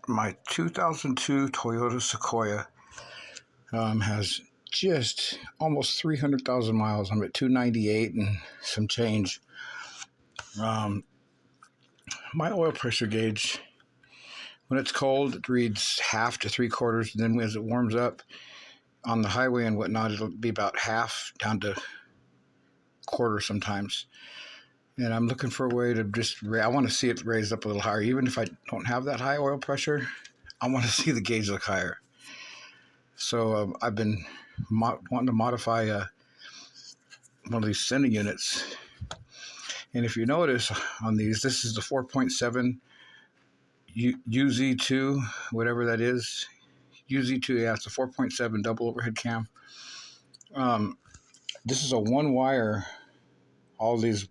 My 2002 Toyota Sequoia has just almost 300,000 miles. I'm at 298 and some change. Um, my oil pressure gauge, when it's cold, it reads half to three quarters. And then as it warms up on the highway and whatnot, it'll be about half down to quarter sometimes. And I'm looking for a way to I want to see it raised up a little higher. Even if I don't have that high oil pressure, I want to see the gauge look higher. So I've been wanting to modify one of these sending units. And if you notice on these, this is the 4.7 UZ2, whatever that is. UZ2, yeah, it's a 4.7 double overhead cam. This is a one wire. All these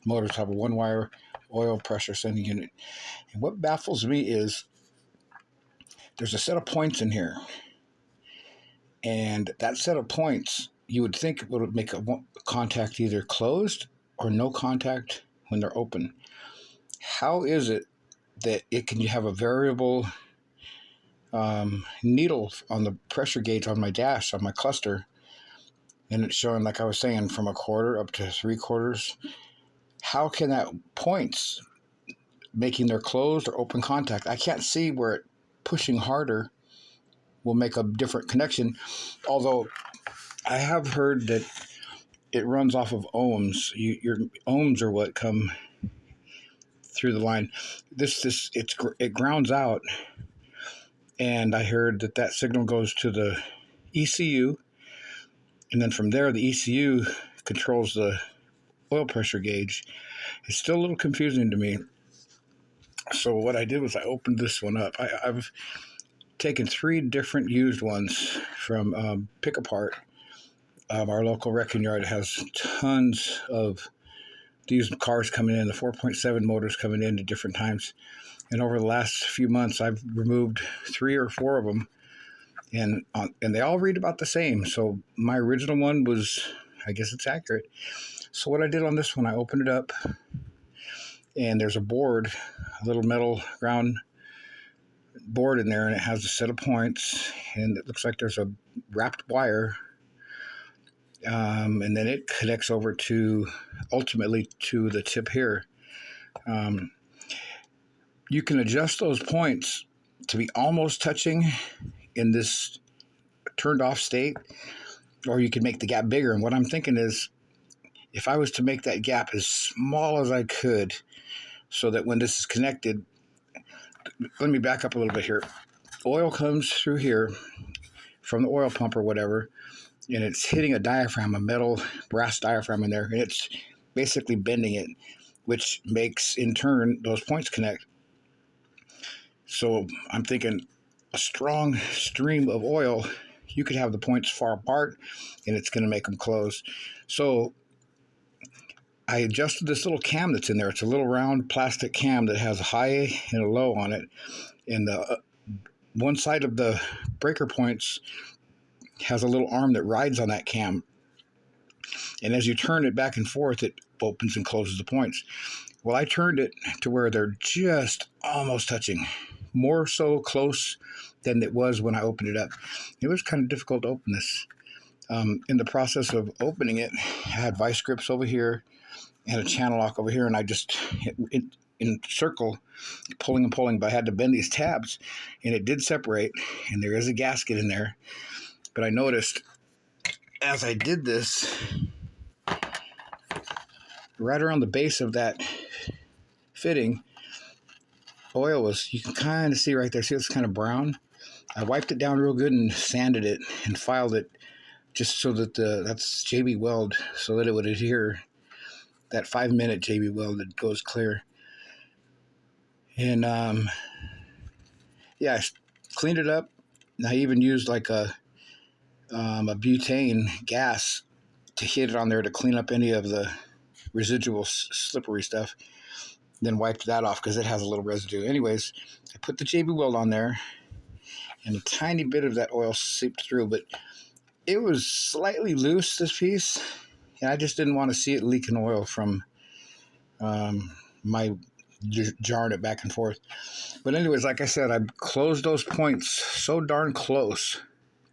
motors have a one wire oil pressure sending unit. And what baffles me is there's a set of points in here. And that set of points, you would think it would make a contact either closed or no contact when they're open. How is it that it can have a variable needle on the pressure gauge on my dash, on my cluster, and it's showing, like I was saying, from a quarter up to three quarters? How can that points making their closed or open contact? I can't see where it pushing harder will make a different connection, although I have heard that it runs off of ohms. Your ohms are what come through the line. It grounds out, and I heard that signal goes to the ECU, and then from there the ECU controls the oil pressure gauge. It's still a little confusing to me. So what I did was I opened this one up. I've taken three different used ones from Pick Apart. Our local wrecking yard has tons of these cars coming in, the 4.7 motors coming in at different times. And over the last few months, I've removed 3 or 4 of them, and they all read about the same. So my original one was, I guess it's accurate. So what I did on this one, I opened it up, and there's a board, a little metal ground board in there, and it has a set of points, and it looks like there's a wrapped wire, and then it connects over to, ultimately, to the tip here. You can adjust those points to be almost touching in this turned off state, or you can make the gap bigger. And what I'm thinking is, if I was to make that gap as small as I could, so that when this is connected, let me back up a little bit here. Oil comes through here from the oil pump or whatever, and it's hitting a diaphragm, a metal brass diaphragm in there, and it's basically bending it, which makes, in turn, those points connect. So I'm thinking a strong stream of oil, you could have the points far apart, and it's going to make them close. So I adjusted this little cam that's in there. It's a little round plastic cam that has a high and a low on it. And the one side of the breaker points has a little arm that rides on that cam. And as you turn it back and forth, it opens and closes the points. Well, I turned it to where they're just almost touching, more so close than it was when I opened it up. It was kind of difficult to open this. In the process of opening it, I had vice grips over here and a channel lock over here, and I just, in circle, pulling and pulling, but I had to bend these tabs, and it did separate, and there is a gasket in there. But I noticed as I did this, right around the base of that fitting, oil was, you can kind of see right there, see it's kind of brown. I wiped it down real good and sanded it and filed it just so that that's JB Weld, so that it would adhere, that 5-minute JB Weld that goes clear. And yeah, I cleaned it up. And I even used like a butane gas to hit it on there to clean up any of the residual slippery stuff. Then wiped that off because it has a little residue. Anyways, I put the JB Weld on there, and a tiny bit of that oil seeped through, but it was slightly loose, this piece, and I just didn't want to see it leaking oil from my just jarring it back and forth. But anyways, like I said, I closed those points so darn close,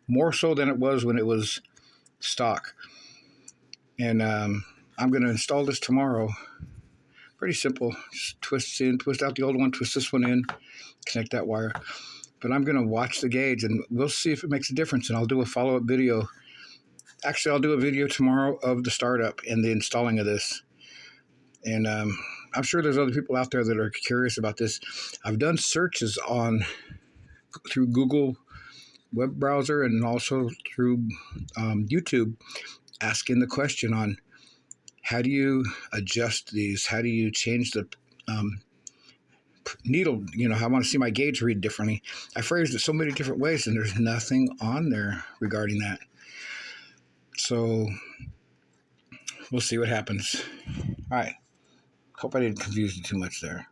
more so than it was when it was stock. And I'm going to install this tomorrow. Pretty simple. Just twist out the old one, twist this one in, connect that wire. But I'm going to watch the gauge and we'll see if it makes a difference. And I'll do a follow-up video. Actually, I'll do a video tomorrow of the startup and the installing of this. And I'm sure there's other people out there that are curious about this. I've done searches through Google web browser and also through YouTube, asking the question on how do you adjust these? How do you change the needle? I want to see my gauge read differently. I phrased it so many different ways, and there's nothing on there regarding that. So we'll see what happens. All right. Hope I didn't confuse you too much there.